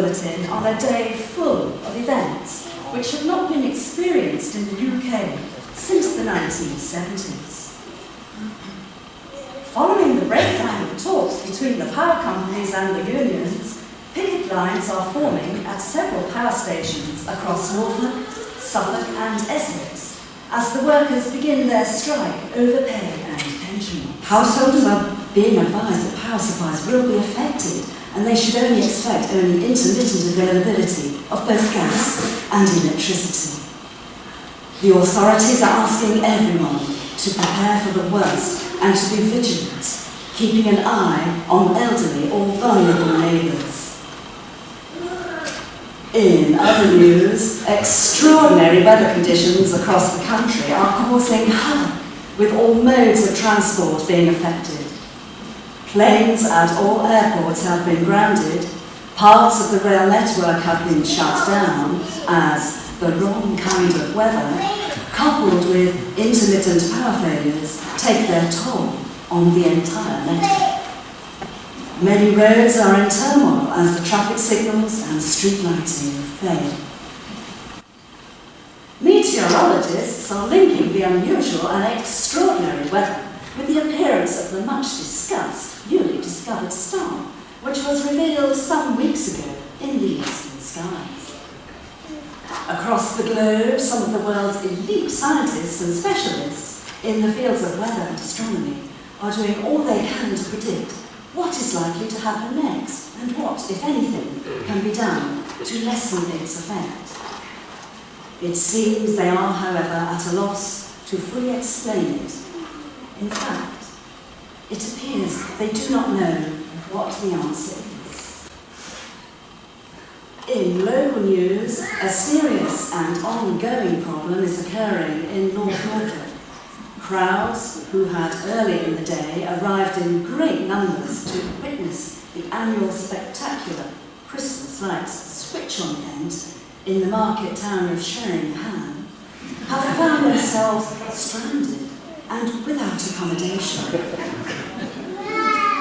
bulletin on a day full of events which have not been experienced in the UK since the 1970s. Following the breakdown of talks between the power companies and the unions, picket lines are forming at several power stations across Norfolk, Suffolk and Essex as the workers begin their strike over pay and pension. Householders are being advised that power supplies will be affected and they should only expect intermittent availability of both gas and electricity. The authorities are asking everyone to prepare for the worst and to be vigilant, keeping an eye on elderly or vulnerable neighbours. In other news, extraordinary weather conditions across the country are causing havoc, with all modes of transport being affected. Planes at all airports have been grounded, parts of the rail network have been shut down as the wrong kind of weather, coupled with intermittent power failures, take their toll on the entire network. Many roads are in turmoil as the traffic signals and street lighting fail. Meteorologists are linking the unusual and extraordinary weather with the appearance of the much-discussed, newly discovered star, which was revealed some weeks ago in the eastern skies. Across the globe, some of the world's elite scientists and specialists in the fields of weather and astronomy are doing all they can to predict what is likely to happen next and what, if anything, can be done to lessen its effect. It seems they are, however, at a loss to fully explain it. In fact, it appears they do not know what the answer is. In local news, a serious and ongoing problem is occurring in North Norfolk. Crowds who had early in the day arrived in great numbers to witness the annual spectacular Christmas lights switch-on event in the market town of Sheringham have found themselves stranded and without accommodation.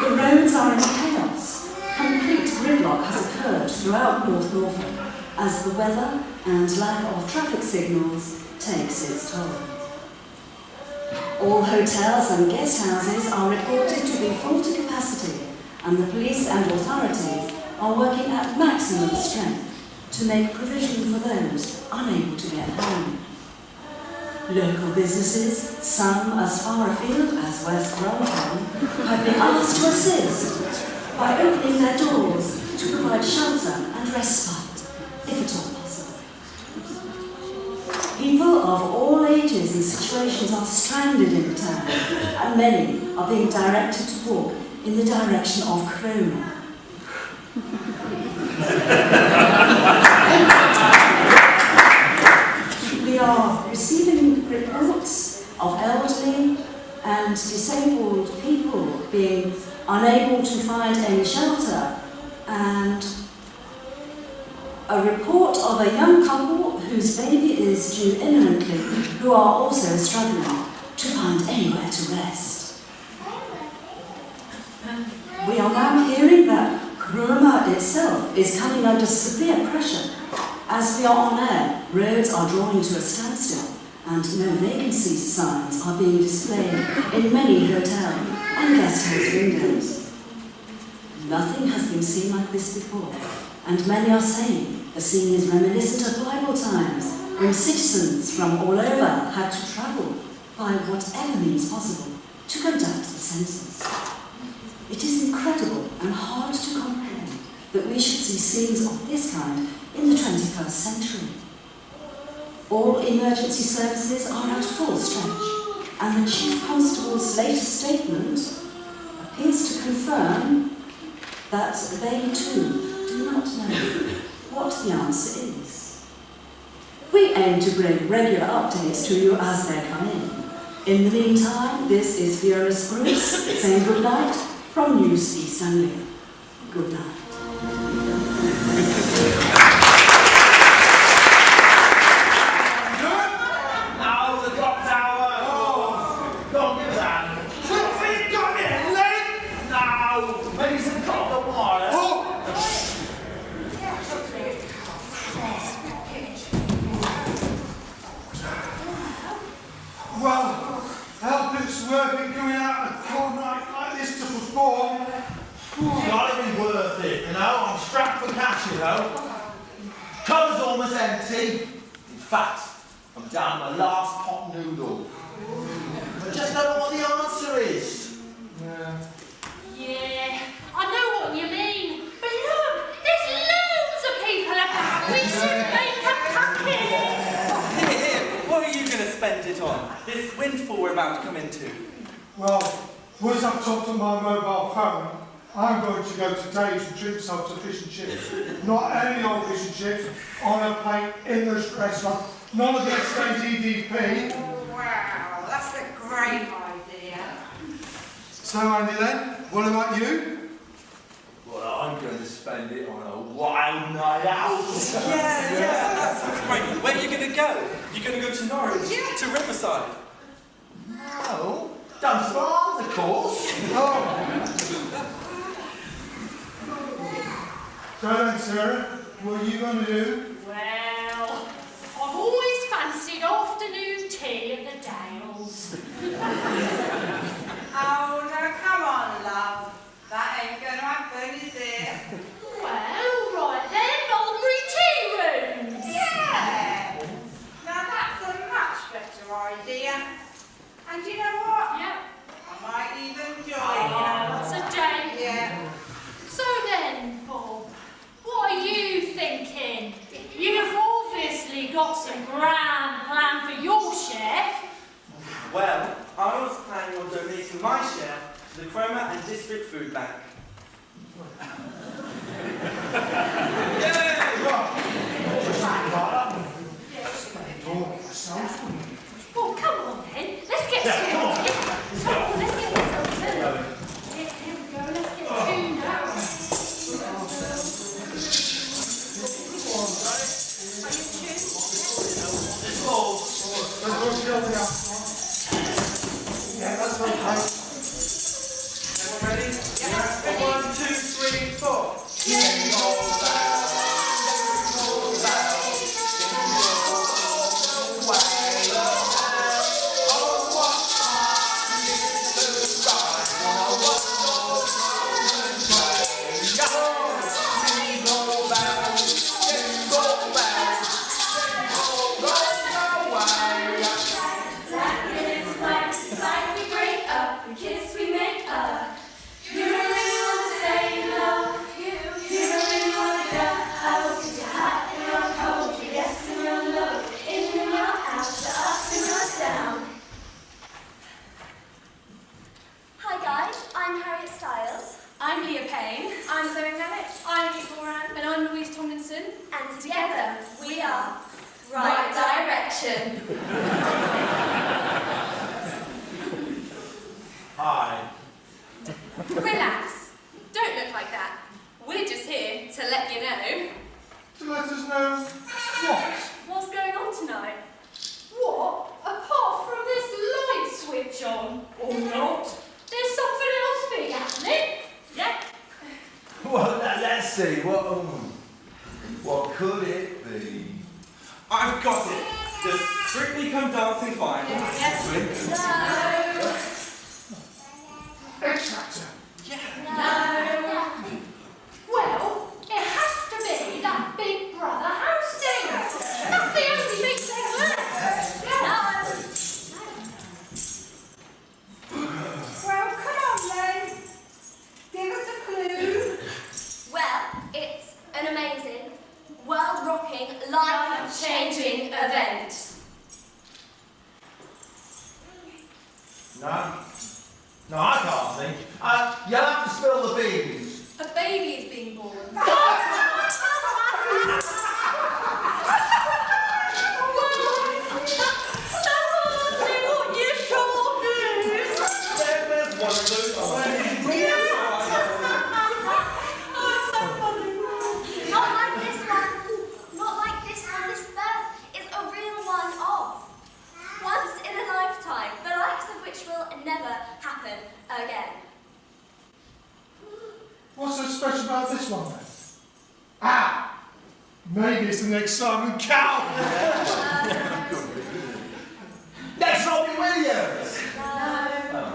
The roads are in chaos. Complete gridlock has occurred throughout North Norfolk as the weather and lack of traffic signals takes its toll. All hotels and guest houses are reported to be full to capacity, and the police and authorities are working at maximum strength to make provision for those unable to get home. Local businesses, some as far afield as West Bromton, have been asked to assist by opening their doors to provide shelter and respite, if at all possible. People of all ages and situations are stranded in the town, and many are being directed to walk in the direction of Cromer. We are receiving reports of elderly and disabled people being unable to find any shelter, and a report of a young couple whose baby is due imminently, who are also struggling to find anywhere to rest. We are now hearing that Cromer itself is coming under severe pressure. As we are on air, roads are drawing to a standstill and no vacancy signs are being displayed in many hotel and guest house windows. Nothing has been seen like this before, and many are saying the scene is reminiscent of Bible times when citizens from all over had to travel by whatever means possible to conduct the census. It is incredible and hard to comprehend that we should see scenes of this kind in the 21st century. All emergency services are at full stretch, and the Chief Constable's latest statement appears to confirm that they too do not know what the answer is. We aim to bring regular updates to you as they come in. In the meantime, this is Fiona Spruce saying good night from News East Anglia. Good night. Maybe some coffee water. Oh! worth it coming out a cold night like this to perform. Gotta be worth it, you know. I'm strapped for cash, you know. Cupboard's almost empty. In fact, I'm down my last pot noodle. I just don't know what the answer is. Yeah, I know what you mean. But look, there's loads of people about. We should make a packet. Here, what are you going to spend it on? This windfall we're about to come into. Well, once I've talked on my mobile phone, I'm going to go to Dave's and treat myself to fish and chips. Not any old fish and chips, on a plate in the restaurant. None of this stays EDP. Wow, that's a great idea. So Andy then, what about you? Well, I'm going to spend it on a wild night out. Yeah, that sounds great. Where are you going to go? You're going to go to Norwich? Yeah. To Riverside? No, Dunstable Arms, of course. Oh. So then, Sarah, what are you going to do? Well, I've always fancied afternoon tea at the Dales. Oh, no, come on, love. That ain't gonna happen, is it? Well, right then, Mulberry tea rooms. Yeah. Now that's a much better idea. And you know what? Yep. I might even join Oh, you. that's a day. Yeah. So then, Paul, what are you thinking? You've obviously got some grand plan for your share. Well, I was planning on donating my share to the Cromer and District Food Bank. Well, come on then. Let's get sorted. Come on, let's get ourselves in. Here we go. Let's get tuned out. Are you tuned? Let's go chill now. Yeah, that's okay. Everyone ready? Yeah. 1, 2, 3, 4. And together we are Right Direction. Hi. Relax. Don't look like that. We're just here to let you know. To let us know what? What's going on tonight? What? Apart from this light switch on, or not, there's something else big happening. Yeah? Well, let's see. What could it be? I've got it. The Strictly Come Dancing final. Yes. X-Factor. No. Well, it has to be that Big Brother house thing. That's the only big thing left. Well, come on then. Give us a clue. Well, it's an amazing, world-rocking, life-changing event. No, I can't think. You'll have to spill the beans. A baby is being born. There's one of those. Not like this one. Not like this one. This birth is a real one-off. Once in a lifetime, the likes of which will never happen again. What's so special about this one then? Maybe it's the next Simon Cowell. That's Robbie Williams. No.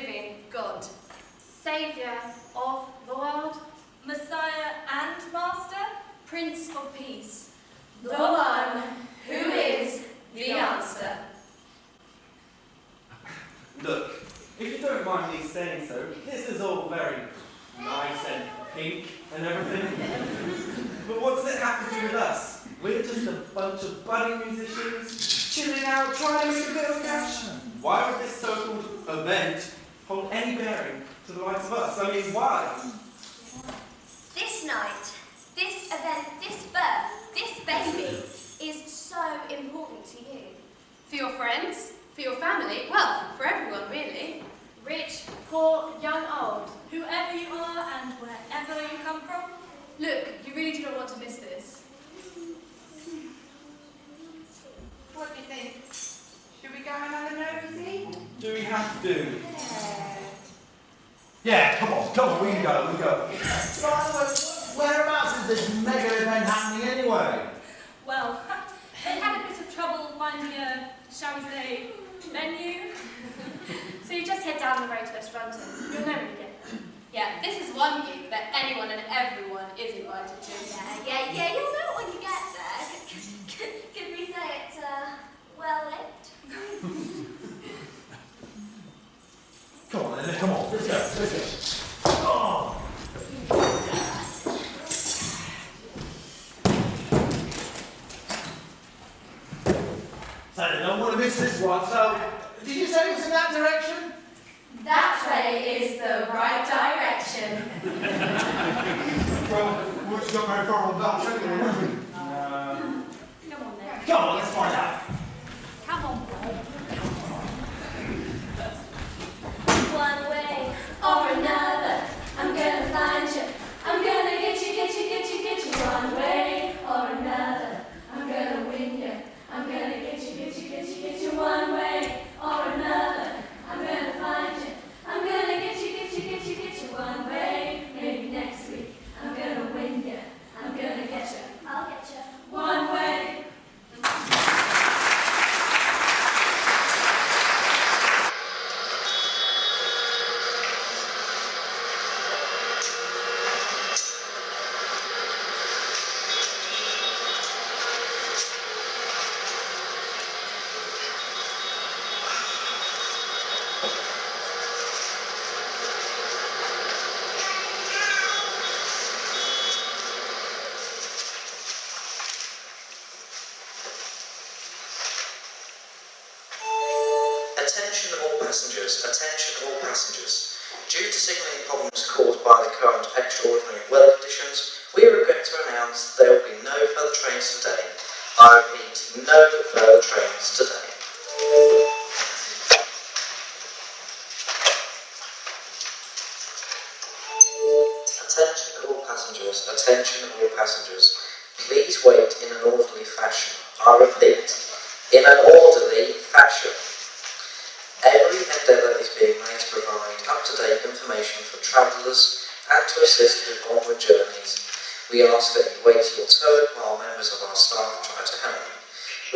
living God. Saviour of the world, Messiah and Master, Prince of Peace. the one who is the answer. Look, if you don't mind me saying so, this is all very nice and pink and everything. But what does it have to do with us? We're just a bunch of budding musicians, chilling out, trying to make a bit of cash. Why would this so-called event hold any bearing to the likes of us? I mean, why? This night, this event, this birth, this baby is so important to you. For your friends, for your family, well, for everyone really. Rich, poor, young, old, whoever you are and wherever you come from. Look, you really do not want to miss this. What do you think? Should we go and have a nosy? Do we have to? Yeah. Yeah, come on, we can go. By the way, whereabouts is this mega event happening anyway? Well, they had a bit of trouble finding a, shall we say, venue. So you just head down the road to West London. You'll know when you get there. Yeah, this is one gig that anyone and everyone is invited to. Yeah, you'll know it when you get there. Could we say it's, well lit? Come on, then, come on, let's go. Oh. So I don't want to miss this one, so did you say it was in that direction? That way is the right direction. Well, we've got very far on that, haven't we? Come on then. Come on, let's find out. Come on, Bob. One way or another, I'm gonna find you. I'm gonna get you. One way or another, I'm gonna win you. I'm gonna get you. One way or another, I'm gonna find you. I'm gonna get you. One way, maybe next week. I'm gonna win you. I'm gonna get you. I'll get you. One way. Attention all passengers. Due to signalling problems caused by the current extraordinary weather conditions, we regret to announce there will be no further trains today. I repeat, no further trains today. Attention all passengers. Please wait in an orderly fashion. I repeat, in an orderly fashion. Every endeavour is being made to provide up-to-date information for travellers and to assist with onward journeys. We ask that you wait your turn while members of our staff try to help.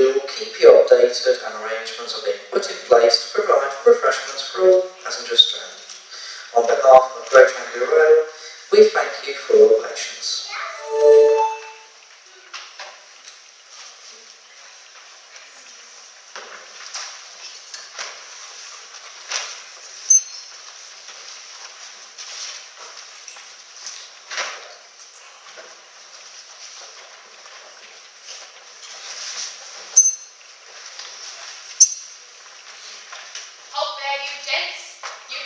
We will keep you updated and arrangements are being put in place to provide refreshments for all passengers stranded. On behalf of Great Anglia Rail, we thank you for your patience. Halt there, you gents. You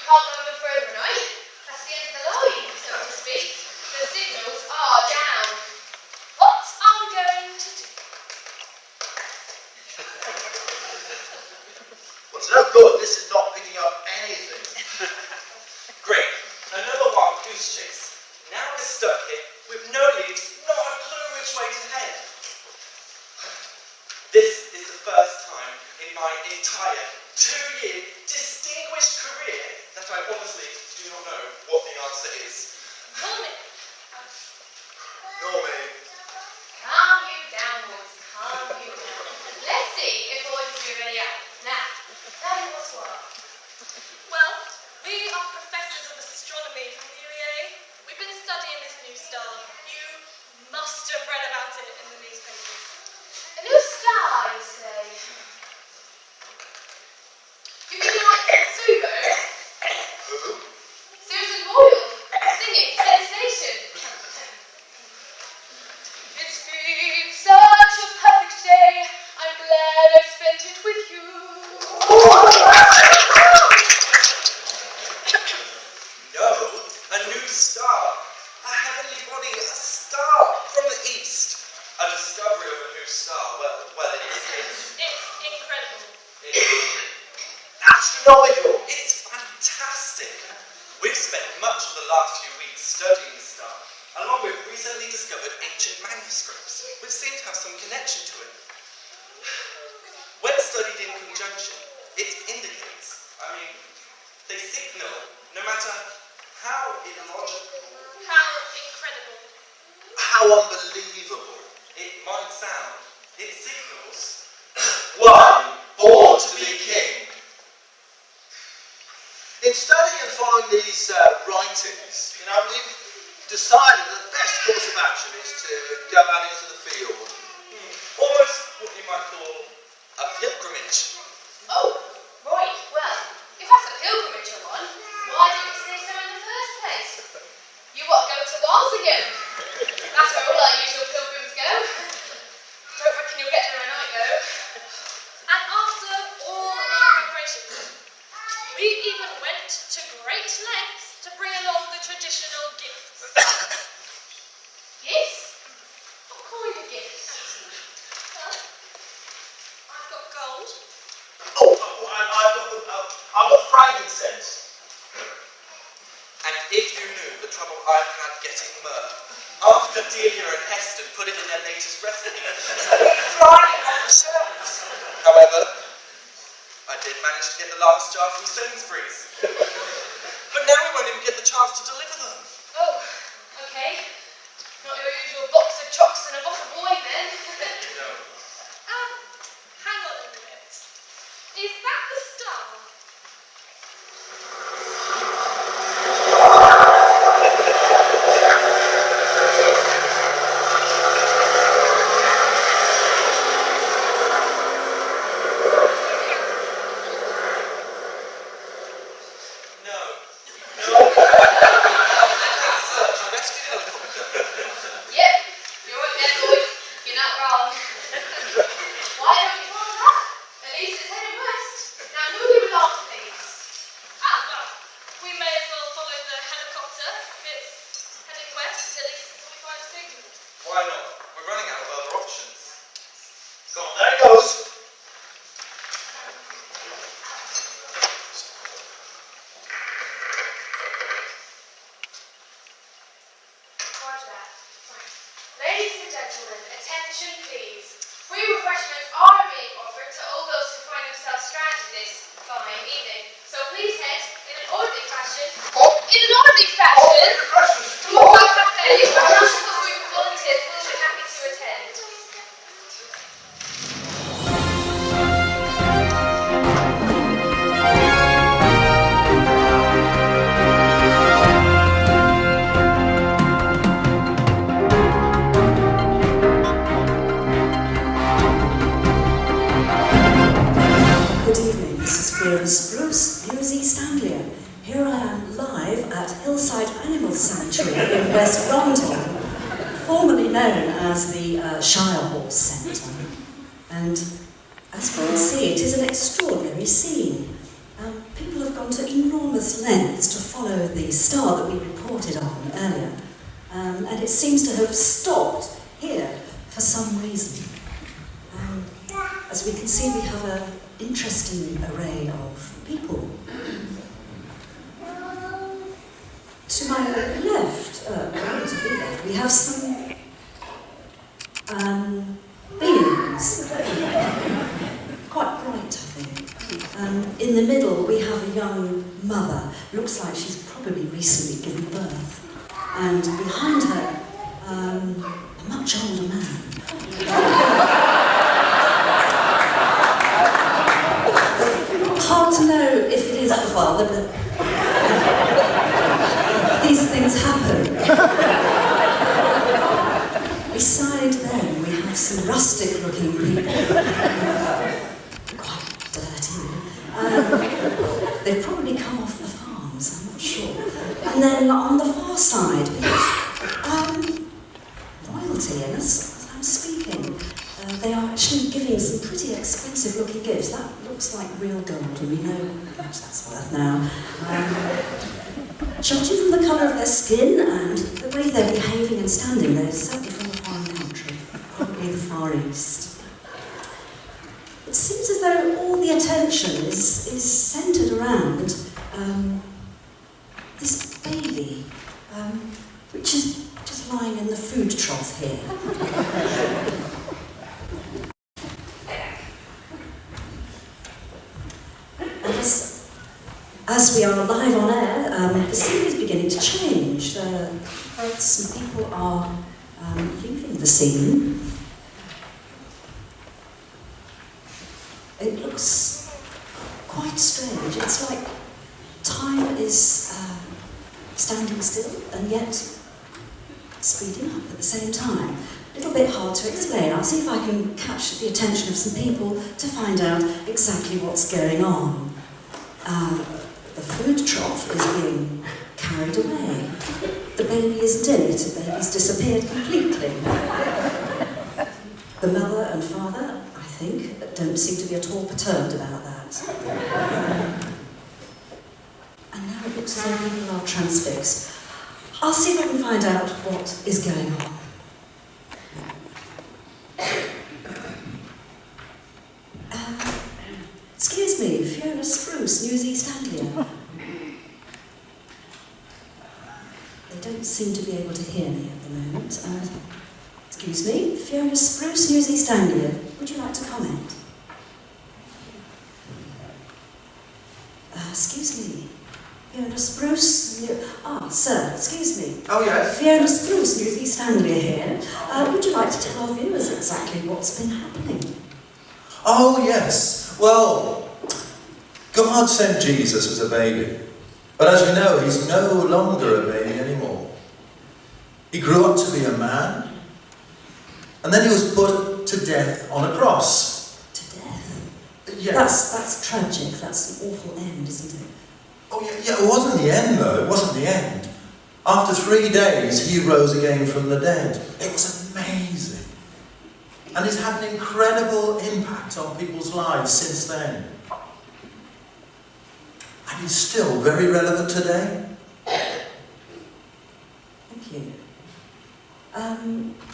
We've spent much of the last few weeks studying the star, along with recently discovered ancient manuscripts, which seem to have some connection to it. When studied in conjunction, it indicates, they signal, no matter how illogical, How incredible. how unbelievable it might sound, it signals one born to be king. In studying and following these writings, we've decided that the best course of action is to go out into the field. Almost what you might call a pilgrimage. Oh, right. Well, if that's a pilgrimage you're on, why didn't you say so in the first place? You what, go to Wales again? That's where all our usual pilgrims go. Don't reckon you'll get there a night, though. And after all our preparations, we even went to great lengths to bring along the traditional gifts. Gifts? What kind of gifts? Well, I've got gold. I've got frankincense. And if you knew the trouble I've had getting myrrh, after Delia and Heston put it in their latest recipe, flying off the shelves. However, I did manage to get the last jar from Sainsbury's. But now we won't even get the chance to deliver them. Oh, okay. Not your usual box of chocks and a bottle of wine, then. No. Hang on a minute. Is that the star? Yep, you're right there, boy. You're not wrong. Why don't you follow that? At least it's heading west. Now move your along, please. Well, we may as well follow the helicopter. It's heading west, at least until we find a signal. Why not? We're running out of other options. Come on, there it goes. Roger that. Right. Ladies and gentlemen, attention please. Free refreshments are being offered to all those who find themselves stranded this fine evening. So please head in an orderly fashion. In an orderly fashion! Towards our cafe, where a national group of volunteers will be happy to attend. Good evening, this is Fearless Bruce, News East Anglia. Here I am live at Hillside Animal Sanctuary in West Rondon, formerly known as the Shire Horse Centre. And as we can see, it is an extraordinary scene. People have gone to enormous lengths to follow the star that we reported on earlier. And it seems to have stopped here for some reason. As we can see, we have an interesting array of people. To my left, relatively left, we have some beings. Quite bright, I think. In the middle, we have a young mother. Looks like she's probably recently given birth. And behind her, a much older man. Hard to know if it is the father, but these things happen. Beside them, we have some rustic-looking people. Quite dirty. They've probably come off the farms, I'm not sure. And then on the far side, we have royalty, and as I'm speaking, they are actually giving some pretty expensive-looking gifts. That looks like real gold, and we know how much that's worth now. Judging from the colour of their skin and the way they're behaving and standing, they're certainly from a foreign country, probably the Far East. It seems as though all the attention is centred around this Lighthouse here. As we are live on air, the scene is beginning to change. Some people are leaving the scene. It looks quite strange. It's like time is standing still and yet speeding up at the same time. A little bit hard to explain. I'll see if I can catch the attention of some people to find out exactly what's going on. The food trough is being carried away. The baby isn't in it. The baby's disappeared completely. The mother and father, I think, don't seem to be at all perturbed about that. And now it looks as though people are transfixed. I'll see if I can find out what is going on. Excuse me, Fiona Spruce, News East Anglia. They don't seem to be able to hear me at the moment. Excuse me, Fiona Spruce, News East Anglia. Would you like to comment? Excuse me, Fiona Spruce. Sir, excuse me. Oh, yes? Fiona Spruce, News East Anglia here. Would you like to tell our viewers exactly what's been happening? Oh, yes. Well, God sent Jesus as a baby. But as you know, he's no longer a baby anymore. He grew up to be a man. And then he was put to death on a cross. To death? Yes. That's tragic. That's an awful end, isn't it? Oh, yeah, it wasn't the end, though. It wasn't the end. After 3 days, he rose again from the dead. It was amazing. And it's had an incredible impact on people's lives since then. And it's still very relevant today. Thank you.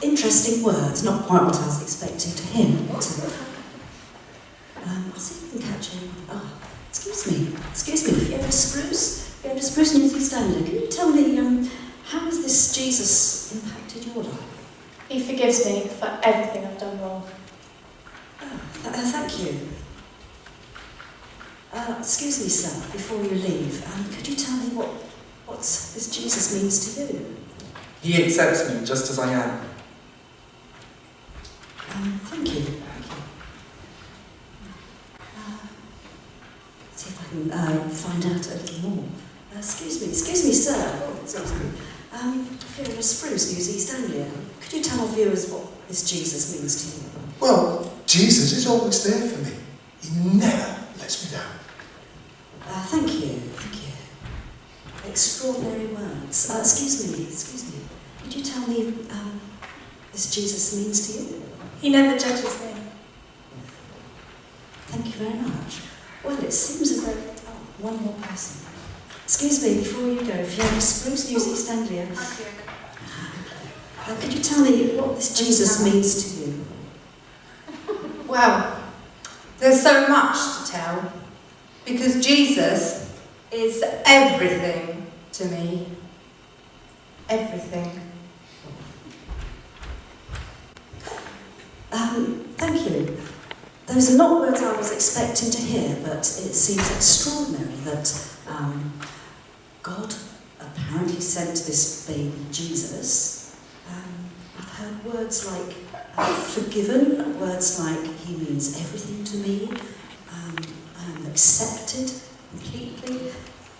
Interesting words, not quite what I was expecting to hear. I'll see if I can catch anyone. Excuse me, Fiona Spruce, News East Anglia. Can you tell me, how has this Jesus impacted your life? He forgives me for everything I've done wrong. Thank you. Excuse me, sir, before you leave, could you tell me what this Jesus means to you? He accepts me just as I am. Thank you. See if I can find out a little more. Excuse me, sir. Fiona Spruce, News East Anglia. Could you tell our viewers what this Jesus means to you? Well, Jesus is always there for me. He never lets me down. Thank you. Extraordinary words. Excuse me. Could you tell me this Jesus means to you? He never judges me. Thank you very much. Well, it seems as though... one more person. Excuse me, before you go, Fiona Spruce, News East Anglia. Could you tell me what this Jesus means to you? Well, there's so much to tell, because Jesus is everything to me. Everything. Thank you. Those are not words I was expecting to hear, but it seems extraordinary that God apparently sent this baby Jesus. I've heard words like forgiven, words like he means everything to me, I'm accepted completely.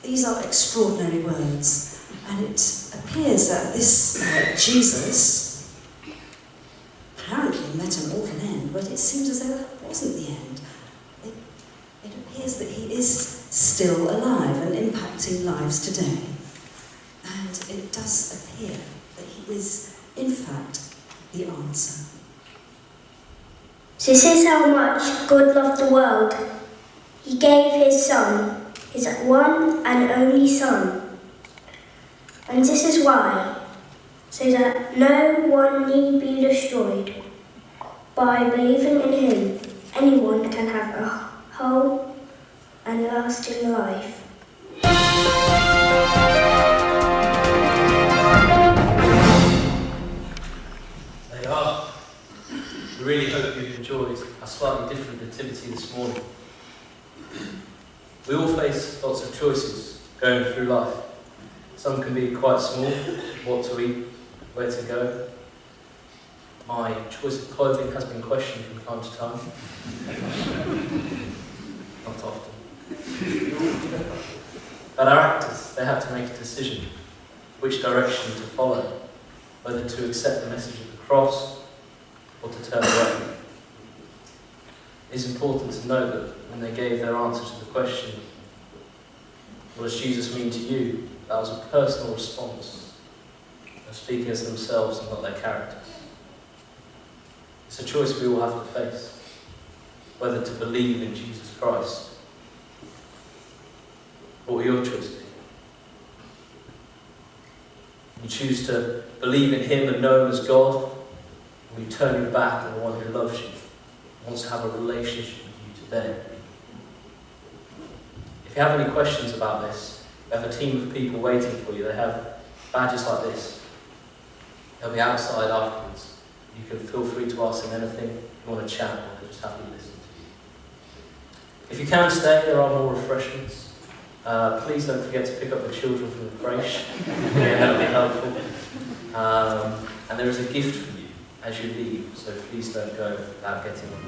These are extraordinary words, and it appears that this Jesus apparently met an awful end, but it seems as though that wasn't the end. It appears that he is still alive and impacting lives today. And it does appear that he is, in fact, the answer. This is how much God loved the world. He gave his Son, his one and only Son. And this is why, so that no one need be destroyed. By believing in him, anyone can have a whole and lasting life. activity this morning. We all face lots of choices going through life. Some can be quite small, what to eat, where to go. My choice of clothing has been questioned from time to time. Not often. But our actors, they have to make a decision, which direction to follow, whether to accept the message of the cross or to turn away. It's important to know that when they gave their answer to the question, what does Jesus mean to you? That was a personal response, of speaking as themselves and not their characters. It's a choice we all have to face, whether to believe in Jesus Christ. What will your choice be? You choose to believe in him and know him as God, or you turn your back on the one who loves you, wants to have a relationship with you today. If you have any questions about this, we have a team of people waiting for you. They have badges like this. They'll be outside afterwards. You can feel free to ask them anything. If you want to chat, they're just happy to listen to you. If you can stay, there are more refreshments. Please don't forget to pick up the children from the creche. Yeah, that would be helpful. And there is a gift for you as you leave, so please don't go without getting one.